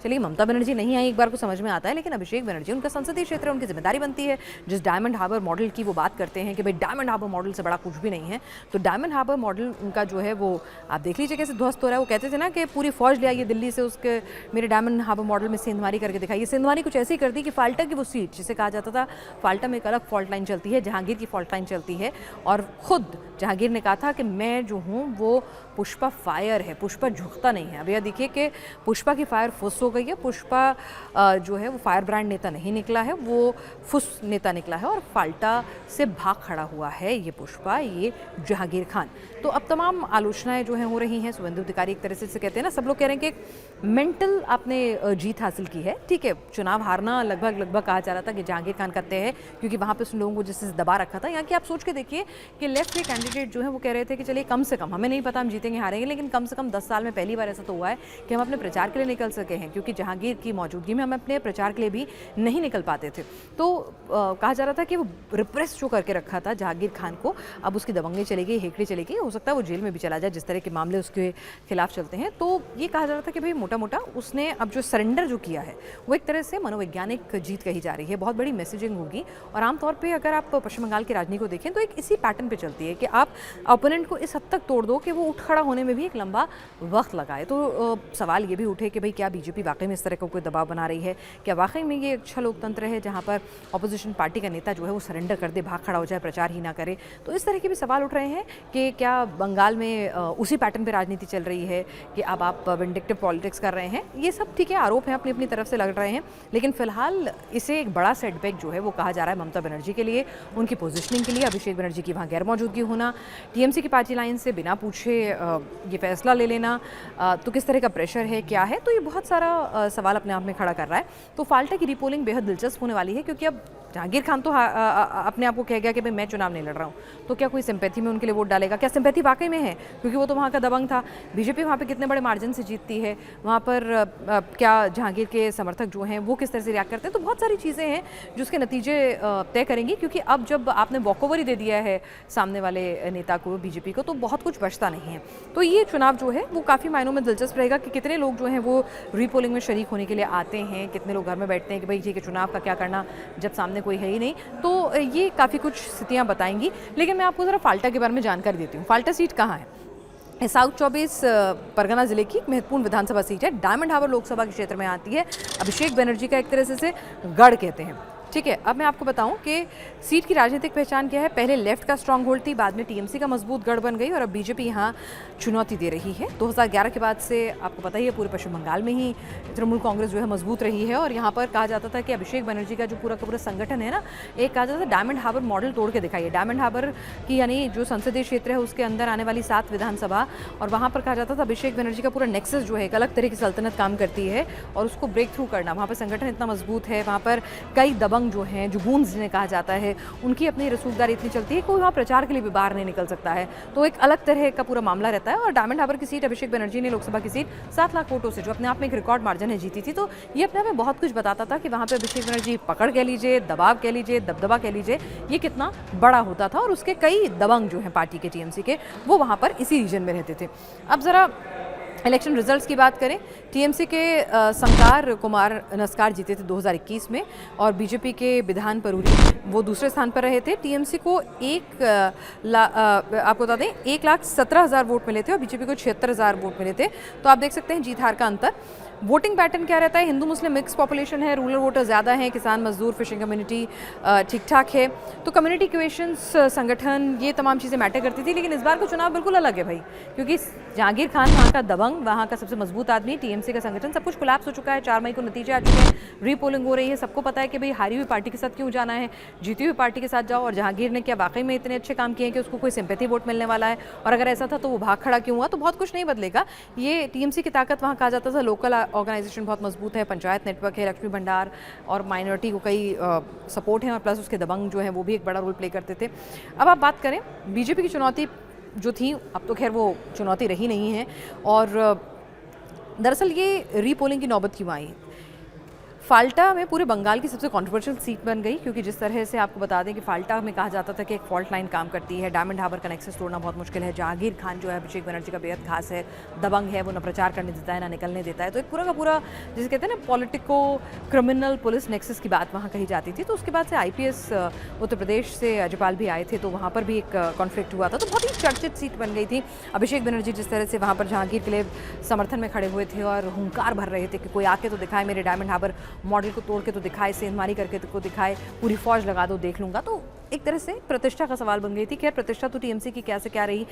चलिए ममता बनर्जी नहीं आई एक बार को समझ में आता है, लेकिन अभिषेक बनर्जी उनका संसदीय क्षेत्र है, उनकी जिम्मेदारी बनती है। जिस डायमंड हार्बर मॉडल की वो बात करते हैं कि भाई डायमंड हार्बर मॉडल से बड़ा कुछ भी नहीं है, तो डायमंड हार्बर मॉडल उनका जो है वो आप देख लीजिए कैसे ध्वस्त हो रहा है। वो कहते थे ना कि पूरी फौज ले आइए दिल्ली से, उसके मेरे डायमंड हार्बर मॉडल में सेंधमारी करके दिखाइए। सेंधमारी कुछ ऐसी कर दी कि फाल्टा की वो सीट जिसे कहा जाता था, फाल्टा में एक अलग फॉल्ट लाइन चलती है, जहांगीर की फॉल्ट लाइन चलती है, और खुद जहांगीर ने कहा था कि मैं जो हूँ वो पुष्पा फायर है, पुष्पा झुकता नहीं है। अब यह देखिए कि पुष्पा की फायर फुस हो गई है। पुष्पा जो है वो फायर ब्रांड नेता नहीं निकला है, वो फुस नेता निकला है और फाल्टा से भाग खड़ा हुआ है ये पुष्पा, ये जहांगीर खान। तो अब तमाम आलोचनाएं जो हैं हो रही हैं। शुभेंदु अधिकारी एक तरह से कहते हैं ना, सब लोग कह रहे हैं कि मेंटल आपने जीत हासिल की है। ठीक है, चुनाव हारना लगभग कहा जा रहा था कि जहांगीर खान का तय है, क्योंकि वहाँ पे उन लोगों को जिससे दबा रखा था। यहाँ की आप सोच के देखिए कि लेफ्ट के कैंडिडेट जो है वो कह रहे थे कि चलिए कम से कम, हमें नहीं पता हम जीतेंगे हारेंगे, लेकिन कम से कम 10 साल में पहली बार ऐसा तो हुआ है कि हम अपने प्रचार के लिए निकल सके हैं, क्योंकि जहांगीर की मौजूदगी में हम अपने प्रचार के लिए भी नहीं निकल पाते थे। तो कहा जा रहा था कि वो रिप्रेस जो करके रखा था जहांगीर खान को, अब उसकी दबंगें चली गई, हेकड़ी चली गई, हो सकता है वो जेल में भी चला जाए जिस तरह के मामले उसके खिलाफ चलते हैं। तो ये कहा जा रहा था कि भाई मोटा मोटा उसने अब जो सरेंडर जो किया है वो एक तरह से मनोवैज्ञानिक जीत कही जा रही है। बहुत बड़ी मैसेजिंग होगी, और आमतौर पर अगर आप पश्चिम बंगाल की राजनीति को देखें तो एक इसी पैटर्न पर चलती है कि आप ओपोनेंट को इस हद तक तोड़ दो कि वो उठ खड़ा होने में भी एक लंबा वक्त लगाए। तो सवाल ये भी उठे कि भाई क्या बीजेपी वाकई में इस तरह का कोई दबाव बना रही है, क्या वाकई में ये अच्छा लोकतंत्र है जहां पर ऑपोजिशन पार्टी का नेता जो है वो सरेंडर कर दे, भाग खड़ा हो जाए, प्रचार ही ना करे। तो इस तरह के भी सवाल उठ रहे हैं कि क्या बंगाल में उसी पैटर्न पे राजनीति चल रही है कि अब आप विंडिक्टिव पॉलिटिक्स कर रहे हैं। ये सब ठीक है, आरोप हैं अपनी अपनी तरफ से लग रहे हैं, लेकिन फिलहाल इसे एक बड़ा सेटबैक जो है वो कहा जा रहा है ममता बनर्जी के लिए, उनकी पोजिशनिंग के लिए। अभिषेक बनर्जी की वहाँ गैर मौजूदगी होना, टीएमसी की पार्टी लाइन से बिना पूछे ये फैसला ले लेना, तो किस तरह का प्रेशर है, क्या है, तो ये बहुत सारा सवाल अपने आप में खड़ा कर रहा है। तो फाल्टा की रीपोलिंग बेहद दिलचस्प होने वाली है, क्योंकि अब जहांगीर खान तो अपने आप को कह गया कि भाई मैं चुनाव नहीं लड़ रहा हूँ, तो क्या कोई सिंपैथी में उनके लिए वोट डालेगा? क्या सिंपैथी वाकई में है, क्योंकि वो तो वहाँ का दबंग था। बीजेपी वहाँ पे कितने बड़े मार्जिन से जीतती है, वहाँ पर क्या जहांगीर के समर्थक जो हैं वो किस तरह से रिएक्ट करते हैं? तो बहुत सारी चीज़ें हैं जो उसके नतीजे तय करेंगी, क्योंकि अब जब आपने वॉकओवर ही दे दिया है सामने वाले नेता को, बीजेपी को, तो बहुत कुछ बचता नहीं है। तो ये चुनाव जो है वो काफ़ी मायनों में दिलचस्प रहेगा कि कितने लोग जो हैं वो रीपोलिंग में शरीक होने के लिए आते हैं, कितने लोग घर में बैठते हैं कि भाई ठीक है चुनाव का क्या करना जब सामने कोई है ही नहीं। तो ये काफ़ी कुछ स्थितियां बताएंगी। लेकिन मैं आपको ज़रा फाल्टा के बारे में जानकारी देती हूँ। फाल्टा सीट कहाँ है? साउथ 24 परगना जिले की महत्वपूर्ण विधानसभा सीट है, डायमंड हार्बर लोकसभा के क्षेत्र में आती है। अभिषेक बनर्जी का एक तरह से गढ़ कहते हैं। ठीक है, अब मैं आपको बताऊं कि सीट की राजनीतिक पहचान क्या है। पहले लेफ्ट का स्ट्रांग होल्ड थी, बाद में टीएमसी का मजबूत गढ़ बन गई, और अब बीजेपी यहां चुनौती दे रही है। 2011 के बाद से आपको पता ही है पूरे पश्चिम बंगाल में ही तृणमूल कांग्रेस जो है मजबूत रही है, और यहाँ पर कहा जाता था कि अभिषेक बनर्जी का जो पूरा का पूरा संगठन है ना, एक कहा जाता था डायमंड हार्बर मॉडल तोड़ के दिखाइए। डायमंड हार्बर की यानी जो संसदीय क्षेत्र है उसके अंदर आने वाली 7 विधानसभा, और वहाँ पर कहा जाता था अभिषेक बनर्जी का पूरा नेक्सस जो है एक अलग तरह की सल्तनत काम करती है, और उसको ब्रेक थ्रू करना, वहाँ पर संगठन इतना मजबूत है, वहाँ पर कई दबंग जो हैं, जो जिन्हें कहा जाता है, उनकी अपनी रसूखदारी इतनी चलती है, कोई वहाँ प्रचार के लिए भी बाहर नहीं निकल सकता है। तो एक अलग तरह का पूरा मामला रहता है। और डायमंड हार्बर की सीट अभिषेक बनर्जी ने लोकसभा की सीट 7 लाख वोटों से, जो अपने आप में एक रिकॉर्ड मार्जिन है, जीती थी। तो ये अपने आप में बहुत कुछ बताता था कि वहाँ पे अभिषेक बनर्जी पकड़ कह लीजिए, दबाव कह लीजिए, दबदबा कह लीजिए, ये कितना बड़ा होता था। और उसके कई दबंग जो हैं पार्टी के, टीएमसी के, वो वहाँ पर इसी रीजन में रहते थे। अब जरा इलेक्शन रिजल्ट्स की बात करें, टीएमसी के संकार कुमार नस्कार जीते थे 2021 में, और बीजेपी के विधान परूरी वो दूसरे स्थान पर रहे थे। टीएमसी को आपको बता दें 1,17,000 वोट मिले थे, और बीजेपी को 76,000 वोट मिले थे। तो आप देख सकते हैं जीत हार का अंतर। वोटिंग पैटर्न क्या रहता है? हिंदू मुस्लिम मिक्स पॉपुलेशन है, रूरल वोटर ज़्यादा हैं, किसान मजदूर फिशिंग कम्युनिटी ठीक ठाक है। तो कम्युनिटी इक्वेशंस, संगठन, ये तमाम चीज़ें मैटर करती थी। लेकिन इस बार का चुनाव बिल्कुल अलग है भाई, क्योंकि जहांगीर खान वहाँ का दबंग, वहाँ का सबसे मजबूत आदमी, टीएमसी का संगठन, सब कुछ कोलैप्स हो चुका है। 4 मई को नतीजे आ चुके हैं, रीपोलिंग हो रही है। सबको पता है कि भाई हारी हुई पार्टी के साथ क्यों जाना है, जीती हुई पार्टी के साथ जाओ। और जहांगीर ने क्या वाकई में इतने अच्छे काम किए हैं कि उसको कोई सिंपैथी वोट मिलने वाला है? और अगर ऐसा था तो वो भाग खड़ा क्यों हुआ? तो बहुत कुछ नहीं बदलेगा। ये टीएमसी की ताकत, वहाँ कहा जाता था लोकल ऑर्गेनाइजेशन बहुत मजबूत है, पंचायत नेटवर्क है, लक्ष्मी भंडार, और माइनॉरिटी को कई सपोर्ट है, और प्लस उसके दबंग जो हैं वो भी एक बड़ा रोल प्ले करते थे। अब आप बात करें बीजेपी की चुनौती जो थी, अब तो खैर वो चुनौती रही नहीं है। और दरअसल ये रीपोलिंग की नौबत क्यों आई? फाल्टा में पूरे बंगाल की सबसे कंट्रोवर्शियल सीट बन गई, क्योंकि जिस तरह से आपको बता दें कि फाल्टा में कहा जाता था कि एक फॉल्ट लाइन काम करती है, डायमंड हार्बर का नेक्सस तोड़ना बहुत मुश्किल है। जहांगीर खान जो है अभिषेक बनर्जी का बेहद खास है, दबंग है, वो ना प्रचार करने देता है ना निकलने देता है। तो एक पूरा का पूरा जिसे कहते हैं ना पॉलिटिको क्रिमिनल पुलिस नेक्सस की बात वहाँ कही जाती थी। तो उसके बाद से IPS उत्तर प्रदेश से अजयपाल भी आए थे, तो वहाँ पर भी एक कॉन्फ्लिक्ट हुआ था। तो बहुत ही चर्चित सीट बन गई थी। अभिषेक बनर्जी जिस तरह से वहाँ पर जहांगीर के लिए समर्थन में खड़े हुए थे और हुंकार भर रहे थे कि कोई आके तो दिखाए, मेरे डायमंड हार्बर मॉडल को तोड़ के तो दिखाए, सेंधमारी करके तो दिखाए, पूरी फौज लगा दो, देख लूंगा। तो एक तरह से प्रतिष्ठा का सवाल बन गई थी। खैर प्रतिष्ठा तो TMC की क्या से क्या रही।